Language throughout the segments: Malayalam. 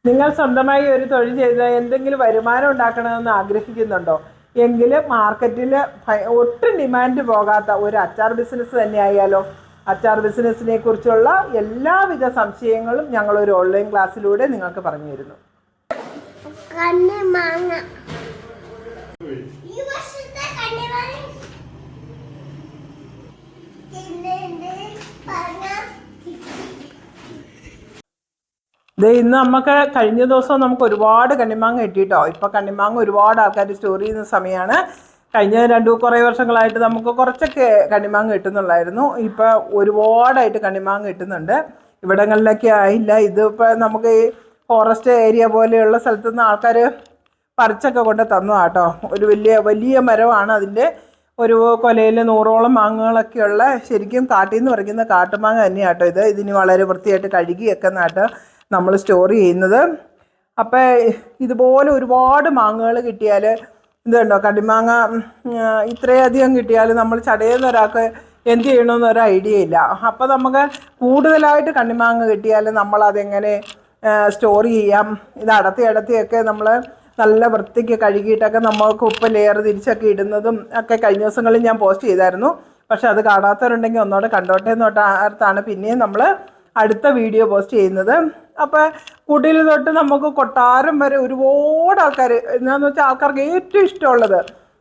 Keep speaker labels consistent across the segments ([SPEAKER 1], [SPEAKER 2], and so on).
[SPEAKER 1] നിങ്ങൾ സ്വന്തമായി ഒരു തൊഴിൽ ചെയ്ത് എന്തെങ്കിലും വരുമാനം ഉണ്ടാക്കണമെന്ന് ആഗ്രഹിക്കുന്നുണ്ടോ? എങ്കിൽ മാർക്കറ്റിൽ ഒട്ടും ഡിമാൻഡ് പോകാത്ത ഒരു അച്ചാർ ബിസിനസ് തന്നെ ആയാലോ? അച്ചാർ ബിസിനസ്സിനെ കുറിച്ചുള്ള എല്ലാവിധ സംശയങ്ങളും ഞങ്ങളൊരു ഓൺലൈൻ ക്ലാസ്സിലൂടെ നിങ്ങൾക്ക് പറഞ്ഞു തരുന്നു. ഇന്ന് നമുക്ക് കഴിഞ്ഞ ദിവസം നമുക്ക് ഒരുപാട് കണ്ണിമാങ്ങ കിട്ടിയിട്ടോ. ഇപ്പോൾ കണ്ണിമാങ്ങ ഒരുപാട് ആൾക്കാർ സ്റ്റോർ ചെയ്യുന്ന സമയമാണ്. കഴിഞ്ഞ കുറേ വർഷങ്ങളായിട്ട് നമുക്ക് കുറച്ചൊക്കെ കണ്ണിമാങ്ങ കിട്ടുന്നുള്ളായിരുന്നു. ഇപ്പോൾ ഒരുപാടായിട്ട് കണ്ണിമാങ്ങ കിട്ടുന്നുണ്ട്. ഇവിടങ്ങളിലൊക്കെ ആയില്ല. ഇതിപ്പോൾ നമുക്ക് ഈ ഫോറസ്റ്റ് ഏരിയ പോലെയുള്ള സ്ഥലത്തു നിന്ന് ആൾക്കാർ പറിച്ചൊക്കെ കൊണ്ട് തന്നു കേട്ടോ. ഒരു വലിയ മരമാണ്. അതിൻ്റെ ഒരു കൊലയിൽ 100ഓളം മാങ്ങകളൊക്കെയുള്ള ശരിക്കും കാട്ടിൽ നിന്ന് പറിക്കുന്ന കാട്ടുമാങ്ങ തന്നെയാട്ടോ ഇത്. ഇതിന് വളരെ വൃത്തിയായിട്ട് കഴുകിയൊക്കെ നട്ട് നമ്മൾ സ്റ്റോർ ചെയ്യുന്നത്. അപ്പോൾ ഇതുപോലെ ഒരുപാട് മാങ്ങകൾ കിട്ടിയാൽ ഇതുണ്ടോ, കണ്ണിമാങ്ങ ഇത്രയധികം കിട്ടിയാൽ നമ്മൾ ചടയുന്ന ഒരാൾക്ക് എന്ത് ചെയ്യണമെന്നൊരു ഐഡിയ ഇല്ല. അപ്പോൾ നമുക്ക് കൂടുതലായിട്ട് കണ്ണിമാങ്ങ കിട്ടിയാൽ നമ്മളതെങ്ങനെ സ്റ്റോർ ചെയ്യാം? ഇത് അടത്തിയൊക്കെ നമ്മൾ നല്ല വൃത്തിക്ക് കഴുകിയിട്ടൊക്കെ നമ്മൾക്ക് ഉപ്പ് ലെയർ തിരിച്ചൊക്കെ ഇടുന്നതും ഒക്കെ കഴിഞ്ഞ ദിവസങ്ങളിൽ ഞാൻ പോസ്റ്റ് ചെയ്തായിരുന്നു. പക്ഷെ അത് കാണാത്തവരുണ്ടെങ്കിൽ ഒന്നോടെ കണ്ടോട്ടെ എന്നോർത്താണ് പിന്നെയും നമ്മൾ അടുത്ത വീഡിയോ പോസ്റ്റ് ചെയ്യുന്നത്. അപ്പോൾ കുടിൽ തൊട്ട് നമുക്ക് കൊട്ടാരം വരെ ഒരുപാട് ആൾക്കാർ, എന്താണെന്ന് വെച്ചാൽ ആൾക്കാർക്ക് ഏറ്റവും ഇഷ്ടമുള്ളത്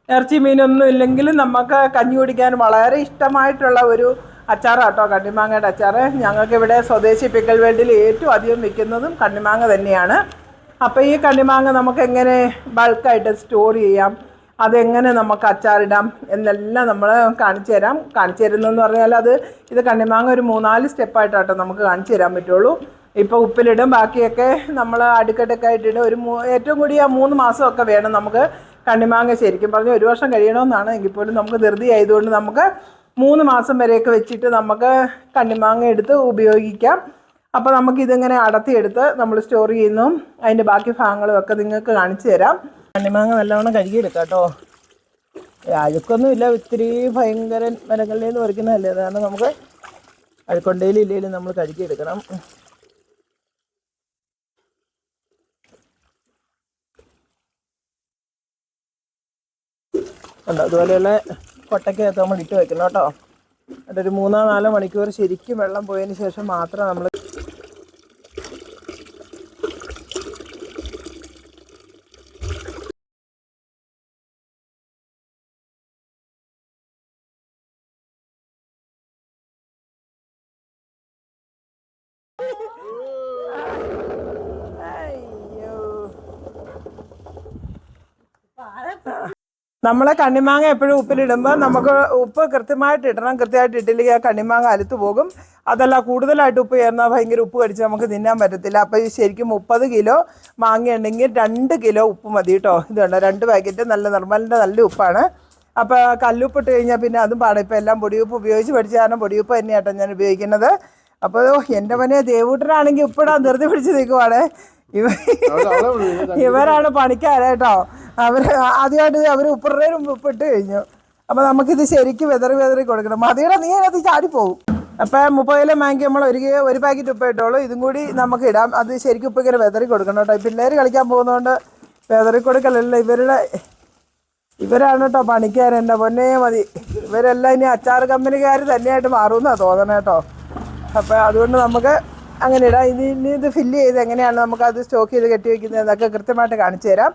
[SPEAKER 1] ഇറച്ചി മീനൊന്നും ഇല്ലെങ്കിലും നമുക്ക് കഞ്ഞി കുടിക്കാൻ വളരെ ഇഷ്ടമായിട്ടുള്ള ഒരു അച്ചാറാട്ടോ കണ്ണിമാങ്ങയുടെ അച്ചാർ. ഞങ്ങൾക്കിവിടെ സ്വദേശി പിക്കൽ വേൾഡിൽ ഏറ്റവും അധികം വിൽക്കുന്നതും കണ്ണിമാങ്ങ തന്നെയാണ്. അപ്പോൾ ഈ കണ്ണിമാങ്ങ നമുക്ക് എങ്ങനെ ബൾക്കായിട്ട് സ്റ്റോർ ചെയ്യാം, അതെങ്ങനെ നമുക്ക് അച്ചാറിടാം എന്നെല്ലാം നമ്മൾ കാണിച്ചു തരുന്നതെന്ന് പറഞ്ഞാൽ ഇത് കണ്ണിമാങ്ങ ഒരു 3-4 സ്റ്റെപ്പായിട്ടാട്ടോ നമുക്ക് കാണിച്ചു തരാൻ പറ്റുള്ളൂ. ഇപ്പോൾ ഉപ്പിലിടും, ബാക്കിയൊക്കെ നമ്മൾ അടുക്കടുക്കായിട്ടിടും. ഏറ്റവും കൂടി 3 മാസമൊക്കെ വേണം നമുക്ക് കണ്ണിമാങ്ങ ശരിക്കും പറഞ്ഞാൽ 1 വർഷം കഴിയണമെന്നാണ്. എങ്കിൽ പോലും നമുക്ക് ധൃതി ആയതുകൊണ്ട് നമുക്ക് 3 മാസം വരെയൊക്കെ വെച്ചിട്ട് നമുക്ക് കണ്ണിമാങ്ങ എടുത്ത് ഉപയോഗിക്കാം. അപ്പോൾ നമുക്കിതിങ്ങനെ അടത്തിയെടുത്ത് നമ്മൾ സ്റ്റോർ ചെയ്യുന്നു. അതിൻ്റെ ബാക്കി ഭാഗങ്ങളും ഒക്കെ നിങ്ങൾക്ക് കാണിച്ചു തരാം. കണ്ണിമാങ്ങ നല്ലവണ്ണം കഴുകിയെടുക്കാം കേട്ടോ. അഴുക്കൊന്നുമില്ല. ഇത്തിരി ഭയങ്കര മരങ്ങളിൽ നിന്ന് പറിക്കുന്നതല്ലേ, അതാണ് നമുക്ക് അഴുക്കൊണ്ടയിലില്ലെങ്കിലും നമ്മൾ കഴുകിയെടുക്കണം. ഉണ്ടോ അതുപോലെയുള്ള കൊട്ടയ്ക്കകത്ത് നമ്മൾ ഇട്ട് വെക്കണം കേട്ടോ. എന്നിട്ടൊരു 3-4 മണിക്കൂർ ശരിക്കും വെള്ളം പോയതിന് ശേഷം മാത്രം നമ്മൾ നമ്മളെ കണ്ണിമാങ്ങ എപ്പോഴും ഉപ്പിലിടുമ്പോൾ നമുക്ക് ഉപ്പ് കൃത്യമായിട്ട് ഇടണം. കൃത്യമായിട്ട് ഇട്ടില്ലെങ്കിൽ ആ കണ്ണിമാങ്ങ അലുത്ത് പോകും. അതല്ല കൂടുതലായിട്ട് ഉപ്പ് ചേർന്നാൽ ഭയങ്കര ഉപ്പ് കടിച്ച് നമുക്ക് തിന്നാൻ പറ്റത്തില്ല. അപ്പോൾ ഈ ശരിക്കും 30 കിലോ മാങ്ങ ഉണ്ടെങ്കിൽ 2 കിലോ ഉപ്പ് മതി കേട്ടോ. ഇതുണ്ട് 2 പാക്കറ്റ് നല്ല നിർമ്മലിൻ്റെ നല്ല ഉപ്പാണ്. അപ്പോൾ കല്ലുപ്പിട്ട് കഴിഞ്ഞാൽ പിന്നെ അതും പാടും. ഇപ്പോൾ എല്ലാം പൊടിയുപ്പ് ഉപയോഗിച്ച് പഠിച്ച കാരണം പൊടിയുപ്പ് തന്നെയാട്ടോ ഞാൻ ഉപയോഗിക്കുന്നത്. അപ്പോൾ എൻ്റെ മനെ ദേവൂട്ടനാണെങ്കിൽ ഉപ്പിടാൻ ധൃതി പിടിച്ച് നിൽക്കുവാണ്. ഇവരാണ് പണിക്കാരേട്ടോ. അവർ ഉപ്പിടുന്നതിന് മുമ്പ് ഉപ്പിട്ട് കഴിഞ്ഞു. അപ്പോൾ നമുക്കിത് ശരിക്കും വെതറി കൊടുക്കണം. മതിയുടെ നീ അതിനകത്ത് ചാടിപ്പോകും. അപ്പോൾ 30 കിലോ മാങ്കി നമ്മൾ ഒരു പാക്കറ്റ് ഉപ്പ് ഇട്ടോളൂ. ഇതും കൂടി നമുക്ക് ഇടാം. അത് ശരിക്കും ഉപ്പ് ഇങ്ങനെ വെതറി കൊടുക്കണം കേട്ടോ. പിള്ളേർ കളിക്കാൻ പോകുന്നതുകൊണ്ട് വെതറി കൊടുക്കലല്ല, ഇവരാണ് കേട്ടോ പണിക്കാർ. എൻ്റെ പൊന്നേ മതി. ഇവരെല്ലാം ഇനി അച്ചാർ കമ്പനിക്കാർ തന്നെയായിട്ട് മാറുമെന്നാണ് തോന്നണം കേട്ടോ. അപ്പോൾ അതുകൊണ്ട് നമുക്ക് അങ്ങനെ ഇടാം. ഇനി ഇത് ഫില്ല് ചെയ്ത് എങ്ങനെയാണ് നമുക്കത് സ്റ്റോക്ക് ചെയ്ത് കെട്ടി വയ്ക്കുന്നത് എന്നൊക്കെ കൃത്യമായിട്ട് കാണിച്ചു തരാം.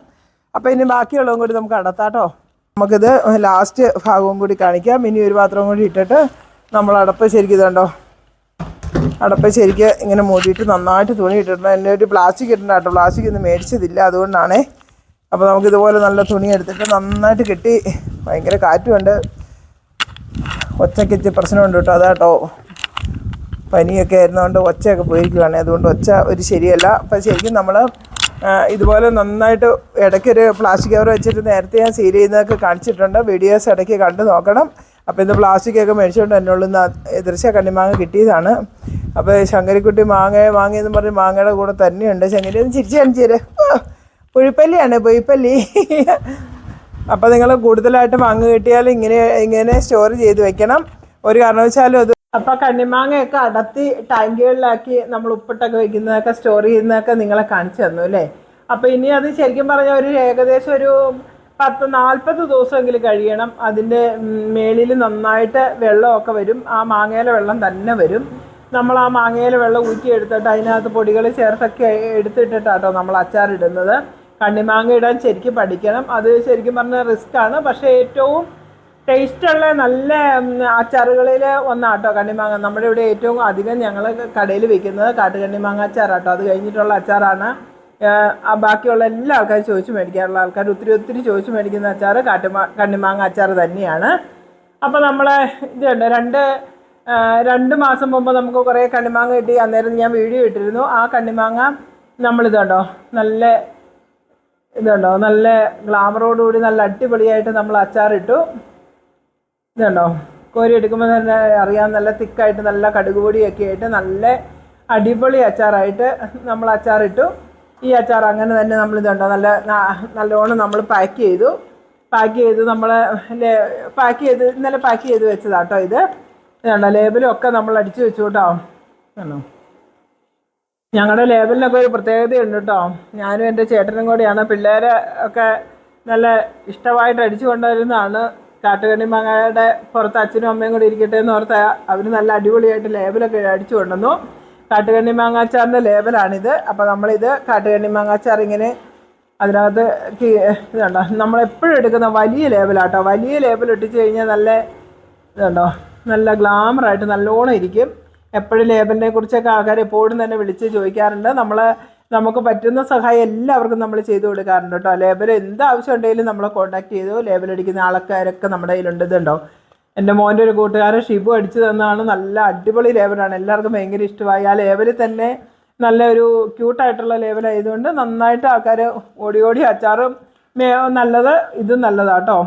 [SPEAKER 1] അപ്പോൾ ഇനി ബാക്കിയുള്ളതും കൂടി നമുക്ക് അടത്താട്ടോ. നമുക്കിത് ലാസ്റ്റ് ഭാഗവും കൂടി കാണിക്കാം. ഇനി ഒരു പാത്രം കൂടി ഇട്ടിട്ട് നമ്മൾ അടപ്പ് ശരിക്കും ഇതുണ്ടോ, അടപ്പ് ശരിക്ക് ഇങ്ങനെ മൂടിയിട്ട് നന്നായിട്ട് തുണി ഇട്ടിട്ടുണ്ട്. എൻ്റെ ഒരു പ്ലാസ്റ്റിക് ഇട്ടിട്ടുണ്ട് കേട്ടോ. പ്ലാസ്റ്റിക് ഒന്നും മേടിച്ചതില്ല, അതുകൊണ്ടാണേ. അപ്പോൾ നമുക്കിതുപോലെ നല്ല തുണി എടുത്തിട്ട് നന്നായിട്ട് കെട്ടി. ഭയങ്കര കാറ്റുമുണ്ട്, ഒച്ചയ്ക്ക് പ്രശ്നമുണ്ട് കേട്ടോ. അതാട്ടോ പനിയൊക്കെ ആയിരുന്നതുകൊണ്ട് ഒച്ചയൊക്കെ പോയിരിക്കുകയാണ്. അതുകൊണ്ട് ഒച്ച ഒരു ശരിയല്ല. അപ്പോൾ ശരിക്കും നമ്മൾ ഇതുപോലെ നന്നായിട്ട് ഇടയ്ക്കൊരു പ്ലാസ്റ്റിക് കവർ വെച്ചിട്ട് നേരത്തെ ഞാൻ സീൽ ചെയ്യുന്നതൊക്കെ കാണിച്ചിട്ടുണ്ട്. വീഡിയോസ് ഇടയ്ക്ക് കണ്ടു നോക്കണം. അപ്പോൾ ഇത് പ്ലാസ്റ്റിക്കൊക്കെ മേടിച്ചുകൊണ്ട് എന്നുള്ള ദൃശ്യ കണ്ണിമാങ്ങ കിട്ടിയതാണ്. അപ്പോൾ ശങ്കരിക്കുട്ടി മാങ്ങയെന്ന് പറഞ്ഞ് മാങ്ങയുടെ കൂടെ തന്നെയുണ്ട്. ശങ്കരി ഒന്ന് ചിരിച്ച് കാണിച്ചേര്. പുഴിപ്പല്ലിയാണ്, പൊയ്പ്പല്ലി. അപ്പോൾ നിങ്ങൾ കൂടുതലായിട്ട് മാങ്ങ കിട്ടിയാൽ ഇങ്ങനെ സ്റ്റോർ ചെയ്ത് വെക്കണം. ഒരു കാരണവശാലും അത് അപ്പോൾ കണ്ണിമാങ്ങയൊക്കെ അടത്തി ടാങ്കുകളിലാക്കി നമ്മൾ ഉപ്പിട്ടൊക്കെ വെക്കുന്നതൊക്കെ സ്റ്റോർ ചെയ്യുന്നതൊക്കെ നിങ്ങളെ കാണിച്ചു തന്നു അല്ലേ. അപ്പോൾ ഇനി അത് ശരിക്കും പറഞ്ഞാൽ ഒരു ഏകദേശം ഒരു 40 ദിവസമെങ്കിലും കഴിയണം. അതിൻ്റെ മേളിൽ നന്നായിട്ട് വെള്ളമൊക്കെ വരും. ആ മാങ്ങയിലെ വെള്ളം തന്നെ വരും. നമ്മൾ ആ മാങ്ങയിലെ വെള്ളം ഊറ്റിയെടുത്തിട്ട് അതിനകത്ത് പൊടികൾ ചേർത്തൊക്കെ എടുത്തിട്ടിട്ടാട്ടോ നമ്മൾ അച്ചാറിടുന്നത്. കണ്ണിമാങ്ങ ഇടാൻ ശരിക്കും പഠിക്കണം. അത് ശരിക്കും പറഞ്ഞാൽ റിസ്ക്കാണ്. പക്ഷേ ഏറ്റവും ടേസ്റ്റുള്ള നല്ല അച്ചാറുകളിൽ ഒന്നാട്ടോ കണ്ണിമാങ്ങ. നമ്മുടെ ഇവിടെ ഏറ്റവും അധികം ഞങ്ങൾ കടയിൽ വെക്കുന്നത് കാട്ടുകണ്ണിമാങ്ങ അച്ചാറാട്ടോ. അത് കഴിഞ്ഞിട്ടുള്ള അച്ചാറാണ് ബാക്കിയുള്ള എല്ലാ ആൾക്കാരും ചോദിച്ച് മേടിക്കാറുള്ള ആൾക്കാർ ഒത്തിരി ചോദിച്ച് മേടിക്കുന്ന അച്ചാർ കണ്ണിമാങ്ങ അച്ചാർ തന്നെയാണ്. അപ്പോൾ നമ്മൾ ഇതുണ്ട് 2 മാസം മുമ്പ് നമുക്ക് കുറേ കണ്ണിമാങ്ങ കിട്ടി. അന്നേരം ഞാൻ വീഡിയോ ഇട്ടിരുന്നു. ആ കണ്ണിമാങ്ങ നമ്മളിതുണ്ടോ നല്ല ഗ്ലാമറോടുകൂടി നല്ല അടിപൊളിയായിട്ട് നമ്മൾ അച്ചാറിട്ടു. ഇതുണ്ടോ കോരി എടുക്കുമ്പോൾ തന്നെ അറിയാം, നല്ല തിക്കായിട്ട് നല്ല കടുക് പൊടിയൊക്കെ ആയിട്ട് നല്ല അടിപൊളി അച്ചാറായിട്ട് നമ്മൾ അച്ചാറിട്ടു. ഈ അച്ചാർ അങ്ങനെ തന്നെ നമ്മളിതുണ്ടോ നല്ലോണം നമ്മൾ പാക്ക് ചെയ്തു നമ്മൾ ഇന്നലെ പാക്ക് ചെയ്ത് വെച്ചതാട്ടോ. ഇതുണ്ടോ ലേബലൊക്കെ നമ്മൾ അടിച്ചു വെച്ചു കേട്ടോ. ആണോ, ഞങ്ങളുടെ ലേബലിനൊക്കെ ഒരു പ്രത്യേകതയുണ്ട് കേട്ടോ. ഞാനും എൻ്റെ ചേട്ടനും കൂടിയാണ്. പിള്ളേരെ ഒക്കെ നല്ല ഇഷ്ടമായിട്ട് അടിച്ചു കൊണ്ടുവരുന്നതാണ്. കാട്ടുകണ്ണിമാങ്ങയുടെ പുറത്ത് അച്ഛനും അമ്മയും കൂടി ഇരിക്കട്ടെ എന്ന് ഓർത്ത് അവർ നല്ല അടിപൊളിയായിട്ട് ലേബലൊക്കെ അടിച്ചു കൊണ്ടുവന്നു. കാട്ടുകണ്ണിമാങ്ങ അച്ചാറിൻ്റെ ലേബലാണിത്. അപ്പോൾ നമ്മളിത് കാട്ടുകണ്ണിമാങ്ങ അച്ചാർ ഇങ്ങനെ അതിനകത്ത് ഇതുണ്ടോ നമ്മളെപ്പോഴും എടുക്കുന്ന വലിയ ലേബലാട്ടോ. വലിയ ലേബൽ ഇട്ടിച്ച് കഴിഞ്ഞാൽ നല്ല ഗ്ലാമറായിട്ട് നല്ലോണം ഇരിക്കും. എപ്പോഴും ലേബലിനെ കുറിച്ചൊക്കെ ആൾക്കാർ എപ്പോഴും തന്നെ വിളിച്ച് ചോദിക്കാറുണ്ട്. നമുക്ക് പറ്റുന്ന സഹായം എല്ലാവർക്കും നമ്മൾ ചെയ്തു കൊടുക്കാറുണ്ട് കേട്ടോ. ലേബൽ എന്ത് ആവശ്യം ഉണ്ടെങ്കിലും നമ്മളെ കോൺടാക്ട് ചെയ്തു. ലേബൽ അടിക്കുന്ന ആൾക്കാരൊക്കെ നമ്മുടെ കയ്യിലുണ്ട്. ഇതുണ്ടോ എൻ്റെ മോൻ്റെ ഒരു കൂട്ടുകാരൻ ഷിബു അടിച്ചു തന്നതാണ്. നല്ല അടിപൊളി ലേബലാണ്. എല്ലാവർക്കും ഭയങ്കര ഇഷ്ടമായി. ആ ലേബലിൽ തന്നെ നല്ലൊരു ക്യൂട്ടായിട്ടുള്ള ലേബലായതുകൊണ്ട് നന്നായിട്ട് ആൾക്കാർ ഓടി അച്ചാറും നല്ലത് ഇതും നല്ലതാട്ടോ.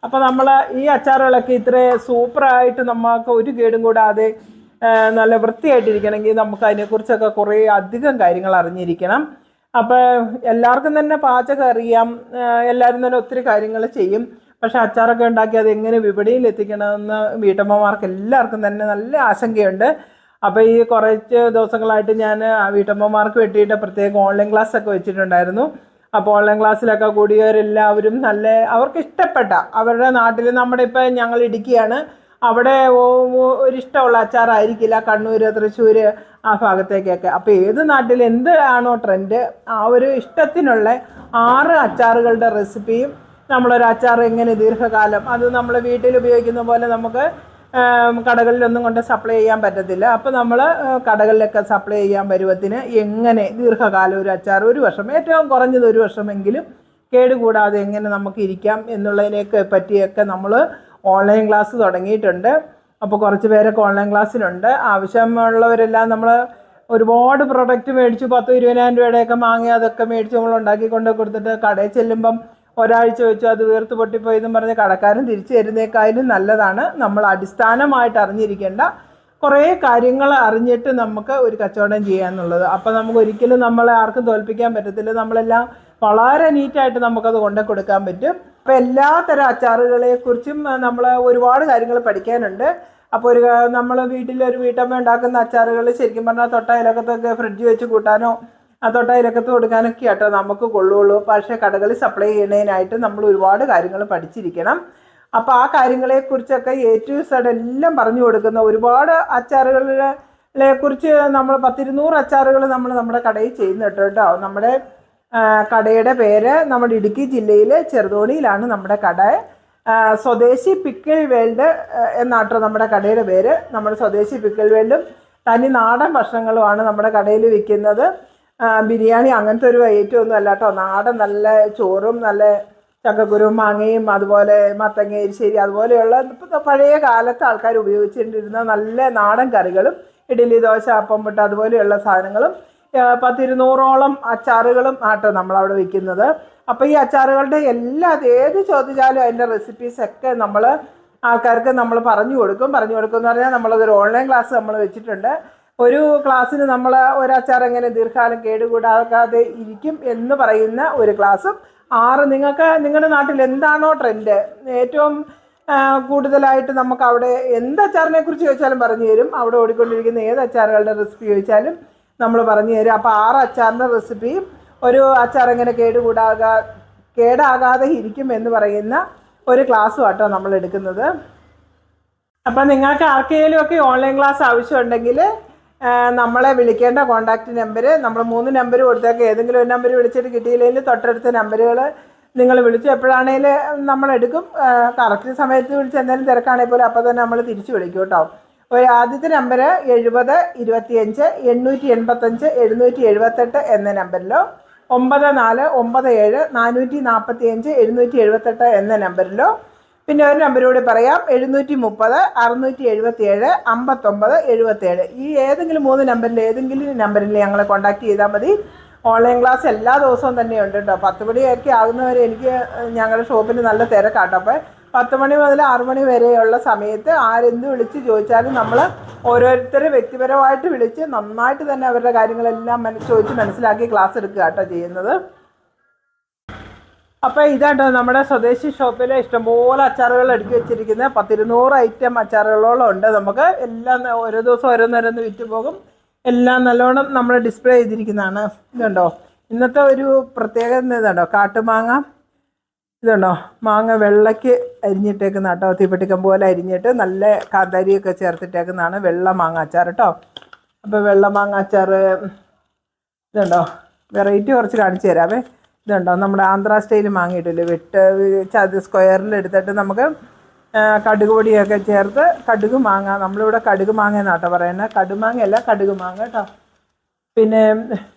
[SPEAKER 1] അപ്പോൾ നമ്മൾ ഈ അച്ചാറുകളൊക്കെ ഇത്ര സൂപ്പറായിട്ട് നമുക്ക് ഒരു കേടും കൂടാതെ നല്ല വൃത്തിയായിട്ടിരിക്കണമെങ്കിൽ നമുക്ക് അതിനെക്കുറിച്ചൊക്കെ കുറേ അധികം കാര്യങ്ങൾ അറിഞ്ഞിരിക്കണം. അപ്പോൾ എല്ലാവർക്കും തന്നെ പാചകം അറിയാം, എല്ലാവരും തന്നെ ഒത്തിരി കാര്യങ്ങൾ ചെയ്യും. പക്ഷേ അച്ചാറൊക്കെ ഉണ്ടാക്കി അത് എങ്ങനെ വിപണിയിൽ എത്തിക്കണമെന്ന് വീട്ടമ്മമാർക്ക് എല്ലാവർക്കും തന്നെ നല്ല ആശങ്കയുണ്ട്. അപ്പോൾ ഈ കുറച്ച് ദിവസങ്ങളായിട്ട് ഞാൻ വീട്ടമ്മമാർക്ക് വേണ്ടിയിട്ട് പ്രത്യേകം ഓൺലൈൻ ക്ലാസ്സൊക്കെ വെച്ചിട്ടുണ്ടായിരുന്നു. അപ്പോൾ ഓൺലൈൻ ക്ലാസ്സിലൊക്കെ കൂടിയവരെല്ലാവരും നല്ല അവർക്ക് ഇഷ്ടപ്പെട്ട അവരുടെ നാട്ടിൽ നമ്മുടെ ഇപ്പോൾ ഞങ്ങൾ ഇടുക്കിയാണ്, അവിടെ ഒരിഷ്ടമുള്ള അച്ചാറായിരിക്കില്ല കണ്ണൂർ തൃശ്ശൂർ ആ ഭാഗത്തേക്കൊക്കെ. അപ്പോൾ ഏത് നാട്ടിൽ എന്താണോ ട്രെൻഡ് ആ ഒരു ഇഷ്ടത്തിനുള്ള 6 അച്ചാറുകളുടെ റെസിപ്പിയും നമ്മളൊരു അച്ചാർ എങ്ങനെ ദീർഘകാലം അത് നമ്മൾ വീട്ടിൽ ഉപയോഗിക്കുന്ന പോലെ നമുക്ക് കടകളിലൊന്നും കൊണ്ട് സപ്ലൈ ചെയ്യാൻ പറ്റത്തില്ല. അപ്പോൾ നമ്മൾ കടകളിലൊക്കെ സപ്ലൈ ചെയ്യാൻ പരുവത്തിന് എങ്ങനെ ദീർഘകാലം ഒരു അച്ചാർ 1 വർഷം ഏറ്റവും കുറഞ്ഞത് 1 വർഷമെങ്കിലും കേടുകൂടാതെ എങ്ങനെ നമുക്ക് ഇരിക്കാം എന്നുള്ളതിനെയൊക്കെ പറ്റിയൊക്കെ നമ്മൾ ഓൺലൈൻ ക്ലാസ് തുടങ്ങിയിട്ടുണ്ട്. അപ്പോൾ കുറച്ച് പേരൊക്കെ ഓൺലൈൻ ക്ലാസ്സിലുണ്ട്. ആവശ്യമുള്ളവരെല്ലാം നമ്മൾ ഒരുപാട് പ്രൊഡക്റ്റ് മേടിച്ചു 10-20,000 രൂപയുടെയൊക്കെ മാങ്ങി അതൊക്കെ മേടിച്ച് നമ്മൾ ഉണ്ടാക്കിക്കൊണ്ട് കൊടുത്തിട്ട് കടയിൽ ചെല്ലുമ്പം ഒരാഴ്ച വെച്ചു അത് വീർത്ത് പൊട്ടിപ്പോയെന്നും പറഞ്ഞ് കടക്കാരൻ തിരിച്ചു തരുന്നേക്കാളും നല്ലതാണ് നമ്മൾ അടിസ്ഥാനമായിട്ട് അറിഞ്ഞിരിക്കേണ്ട കുറേ കാര്യങ്ങൾ അറിഞ്ഞിട്ട് നമുക്ക് ഒരു കച്ചവടം ചെയ്യാന്നുള്ളത്. അപ്പോൾ നമുക്ക് ഒരിക്കലും നമ്മളെ ആർക്കും തോൽപ്പിക്കാൻ പറ്റത്തില്ല. നമ്മളെല്ലാം വളരെ നീറ്റായിട്ട് നമുക്കത് കൊണ്ടു കൊടുക്കാൻ പറ്റും. അപ്പോൾ എല്ലാ തരം അച്ചാറുകളെക്കുറിച്ചും നമ്മൾ ഒരുപാട് കാര്യങ്ങൾ പഠിക്കാനുണ്ട്. അപ്പോൾ നമ്മൾ വീട്ടിലൊരു വീട്ടമ്മ ഉണ്ടാക്കുന്ന അച്ചാറുകൾ ശരിക്കും പറഞ്ഞാൽ തൊട്ടയലക്കത്തൊക്കെ ഫ്രിഡ്ജ് വെച്ച് കൂട്ടാനോ തൊട്ടയലക്കത്ത് കൊടുക്കാനൊക്കെ ആട്ടോ നമുക്ക് കൊള്ളുള്ളൂ. പക്ഷേ കടകളിൽ സപ്ലൈ ചെയ്യുന്നതിനായിട്ട് നമ്മൾ ഒരുപാട് കാര്യങ്ങൾ പഠിച്ചിരിക്കണം. അപ്പോൾ ആ കാര്യങ്ങളെക്കുറിച്ചൊക്കെ A to Z എല്ലാം പറഞ്ഞു കൊടുക്കുന്ന ഒരുപാട് അച്ചാറുകളെ കുറിച്ച് നമ്മൾ 10-200 അച്ചാറുകൾ നമ്മൾ നമ്മുടെ കടയിൽ ചെയ്യുന്നുണ്ട് കേട്ടോ. നമ്മുടെ കടയുടെ പേര് നമ്മുടെ ഇടുക്കി ജില്ലയിൽ ചെറുതോണിയിലാണ് നമ്മുടെ കട. സ്വദേശി പിക്കിൾ വേൾഡ് എന്നാട്ടോ നമ്മുടെ കടയുടെ പേര്. നമ്മുടെ സ്വദേശി പിക്കിൾ വേൾഡും തനി നാടൻ ഭക്ഷണങ്ങളുമാണ് നമ്മുടെ കടയിൽ വിൽക്കുന്നത്. ബിരിയാണി അങ്ങനത്തെ ഒരു ഐറ്റം ഒന്നും അല്ല കേട്ടോ. നാടൻ നല്ല ചോറും നല്ല ചക്കക്കുരുവും മാങ്ങയും അതുപോലെ മത്തങ്ങ എരിശ്ശേരി അതുപോലെയുള്ള പഴയ കാലത്ത് ആൾക്കാർ ഉപയോഗിച്ചിട്ടിരുന്ന നല്ല നാടൻ കറികളും ഇഡ്ഡലി ദോശ അപ്പം പുട്ട് അതുപോലെയുള്ള സാധനങ്ങളും 10-200ഓളം അച്ചാറുകളും ആട്ടോ നമ്മളവിടെ വിൽക്കുന്നത്. അപ്പോൾ ഈ അച്ചാറുകളുടെ ഏത് ചോദിച്ചാലും അതിൻ്റെ റെസിപ്പീസൊക്കെ നമ്മൾ ആൾക്കാർക്ക് നമ്മൾ പറഞ്ഞു കൊടുക്കും എന്ന് പറഞ്ഞാൽ നമ്മളതൊരു ഓൺലൈൻ ക്ലാസ് നമ്മൾ വെച്ചിട്ടുണ്ട്. ഒരു ക്ലാസ്സിന് നമ്മൾ ഒരു അച്ചാർ എങ്ങനെ ദീർഘകാലം കേടുകൂടാതെ ഇരിക്കും എന്ന് പറയുന്ന ഒരു ക്ലാസ്സും 6 നിങ്ങൾക്ക് നിങ്ങളുടെ നാട്ടിൽ എന്താണോ ട്രെൻഡ് ഏറ്റവും കൂടുതലായിട്ട് നമുക്ക് അവിടെ എന്ത് അച്ചാറിനെ കുറിച്ച് ചോദിച്ചാലും പറഞ്ഞു തരും. അവിടെ ഓടിക്കൊണ്ടിരിക്കുന്ന ഏത് അച്ചാറുകളുടെ റെസിപ്പി ചോദിച്ചാലും നമ്മൾ പറഞ്ഞു തരും. അപ്പോൾ 6 അച്ചാറിൻ്റെ റെസിപ്പിയും ഒരു അച്ചാർ എങ്ങനെ കേടാകാതെ ഇരിക്കും എന്ന് പറയുന്ന ഒരു ക്ലാസ്സും ആട്ടോ നമ്മൾ എടുക്കുന്നത്. അപ്പം നിങ്ങൾക്ക് ആർക്കെങ്കിലും ഒക്കെ ഓൺലൈൻ ക്ലാസ് ആവശ്യമുണ്ടെങ്കിൽ നമ്മളെ വിളിക്കേണ്ട കോൺടാക്റ്റ് നമ്പർ നമ്മൾ 3 നമ്പർ കൊടുത്തേക്ക്. ഏതെങ്കിലും ഒരു നമ്പർ വിളിച്ചിട്ട് കിട്ടിയില്ലെങ്കിൽ തൊട്ടടുത്ത നമ്പറുകൾ നിങ്ങൾ വിളിച്ചു എപ്പോഴാണെങ്കിലും നമ്മളെടുക്കും. കറക്റ്റ് സമയത്ത് വിളിച്ച് എന്തെങ്കിലും തിരക്കാണെങ്കിൽ പോലും അപ്പോൾ തന്നെ നമ്മൾ തിരിച്ചു വിളിക്കും കേട്ടോ. ആദ്യത്തെ നമ്പർ 70 25 885 778 എന്ന നമ്പറിലോ 9497 445 778 എന്ന നമ്പറിലോ പിന്നെ ഒരു നമ്പർ കൂടി പറയാം 730 677 59 77. ഈ ഏതെങ്കിലും 3 നമ്പറിൽ ഞങ്ങളെ കോൺടാക്ട് ചെയ്താൽ മതി. ഓൺലൈൻ ക്ലാസ് എല്ലാ ദിവസവും തന്നെ ഉണ്ട് കേട്ടോ. 10 മണിയൊക്കെ ആകുന്നവരെ എനിക്ക് ഞങ്ങളുടെ ഷോപ്പിൽ നല്ല തിരക്കാട്ടോ. അപ്പോൾ 10 മണി മുതൽ 6 മണി വരെയുള്ള സമയത്ത് ആരെന്ത് വിളിച്ച് ചോദിച്ചാലും നമ്മൾ ഓരോരുത്തരെ വ്യക്തിപരമായിട്ട് വിളിച്ച് നന്നായിട്ട് തന്നെ അവരുടെ കാര്യങ്ങളെല്ലാം ചോദിച്ച് മനസ്സിലാക്കി ക്ലാസ് എടുക്കുക കേട്ടോ ചെയ്യുന്നത്. അപ്പോൾ ഇതാട്ടോ നമ്മുടെ സ്വദേശി ഷോപ്പിൽ ഇഷ്ടംപോലെ അച്ചാറുകൾ അടുക്കി വെച്ചിരിക്കുന്നത്. 100-200 ഐറ്റം അച്ചാറുകളോളം ഉണ്ട്. നമുക്ക് എല്ലാം ഓരോ ദിവസം ഓരോന്നോരോന്ന് വിറ്റ് പോകും. എല്ലാം നല്ലോണം നമ്മൾ ഡിസ്പ്ലേ ചെയ്തിരിക്കുന്നതാണ്. ഇതുണ്ടോ ഇന്നത്തെ ഒരു പ്രത്യേകത ഇതുണ്ടോ, കാട്ടുമാങ്ങ ഇതുണ്ടോ, മാങ്ങ വെള്ളയ്ക്ക് അരിഞ്ഞിട്ടേക്കുന്ന കേട്ടോ. തീപ്പെട്ടിക്കമ്പ് പോലെ അരിഞ്ഞിട്ട് നല്ല കാന്താരിയൊക്കെ ചേർത്തിട്ടേക്കുന്നതാണ് വെള്ള മാങ്ങ അച്ചാർ കേട്ടോ. അപ്പോൾ വെള്ള മാങ്ങ അച്ചാർ ഇതുണ്ടോ, വെറൈറ്റി കുറച്ച് കാണിച്ചു തരാവേ. ഇതുണ്ടോ നമ്മുടെ ആന്ധ്ര സ്റ്റൈൽ മാങ്ങ ഇട്ടില്ലേ, സ്ക്വയറിൽ എടുത്തിട്ട് നമുക്ക് കടുക് പൊടിയൊക്കെ ചേർത്ത് കടുക് മാങ്ങ, നമ്മളിവിടെ കടുക് മാങ്ങ എന്നാട്ടോ പറയുന്നത്. കടുമാങ്ങയല്ല കടുക് മാങ്ങ കേട്ടോ. പിന്നെ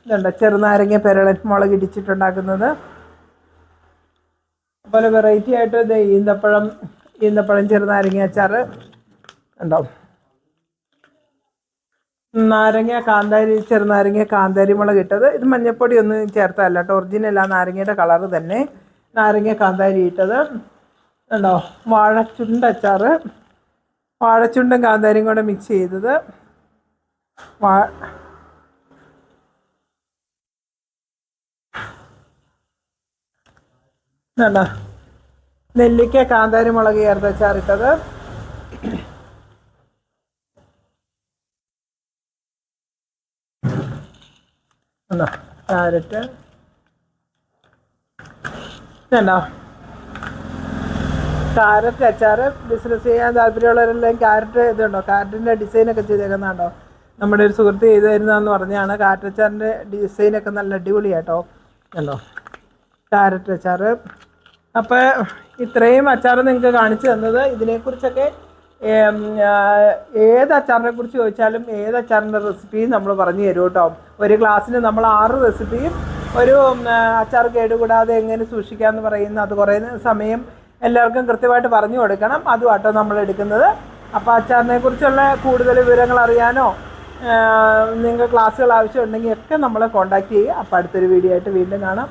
[SPEAKER 1] ഇതുണ്ടോ ചെറുനാരങ്ങ പെരളൻ മുളക് ഇടിച്ചിട്ടുണ്ടാക്കുന്നത്. അതുപോലെ വെറൈറ്റി ആയിട്ട് ഇത് ഈന്തപ്പഴം ചെറുനാരങ്ങ അച്ചാർ ഉണ്ടോ. ചെറുനാരങ്ങ കാന്താരി മുളക് ഇട്ടത്. ഇത് മഞ്ഞൾപ്പൊടി ഒന്നും ചേർത്തല്ല കേട്ടോ, ഒറിജിനൽ ആ നാരങ്ങയുടെ കളറ് തന്നെ. നാരങ്ങ കാന്താരി ഇട്ടത് ഉണ്ടോ. വാഴച്ചുണ്ട് അച്ചാർ, വാഴച്ചുണ്ടും കാന്താരിയും കൂടെ മിക്സ് ചെയ്തത്. ഇതുണ്ടോ നെല്ലിക്ക കാന്താരി മുളക് ചേർത്ത് അച്ചാറിട്ടത്. ക്യാരറ്റ് ഇതുണ്ടോ, ക്യാരറ്റ് അച്ചാർ. ബിസിനസ് ചെയ്യാൻ താല്പര്യമുള്ളവരെല്ലാം ക്യാരറ്റ് ഇതുണ്ടോ, ക്യാരറ്റിൻ്റെ ഡിസൈനൊക്കെ ചെയ്തേക്കുന്നുണ്ടോ. നമ്മുടെ ഒരു സുഹൃത്ത് ചെയ്തു തരുന്നതെന്ന് പറഞ്ഞാണ്. ക്യാരറ്റ് അച്ചാറിൻ്റെ ഡിസൈനൊക്കെ നല്ല അടിപൊളിയാട്ടോ. ഉണ്ടോ ക്യാരറ്റ് അച്ചാർ. അപ്പോൾ ഇത്രയും അച്ചാർ നിങ്ങൾക്ക് കാണിച്ചു തന്നത്. ഇതിനെക്കുറിച്ചൊക്കെ ഏത് അച്ചാറിനെ കുറിച്ച് ചോദിച്ചാലും ഏത് അച്ചാറിൻ്റെ റെസിപ്പിയും നമ്മൾ പറഞ്ഞു തരും കേട്ടോ. ഒരു ക്ലാസ്സിന് നമ്മൾ 6 റെസിപ്പിയും ഒരു അച്ചാർ കേടുകൂടാതെ എങ്ങനെ സൂക്ഷിക്കാമെന്ന് പറയുന്ന അത് കുറേ സമയം എല്ലാവർക്കും കൃത്യമായിട്ട് പറഞ്ഞു കൊടുക്കണം. അതുമാട്ടോ നമ്മൾ എടുക്കുന്നത്. അപ്പോൾ അച്ചാറിനെ കുറിച്ചുള്ള കൂടുതൽ വിവരങ്ങൾ അറിയാനോ നിങ്ങൾക്ക് ക്ലാസ്സുകൾ ആവശ്യമുണ്ടെങ്കിൽ ഒക്കെ നമ്മളെ കോൺടാക്റ്റ് ചെയ്യുക. അപ്പോൾ അടുത്തൊരു വീഡിയോ ആയിട്ട് വീണ്ടും കാണാം.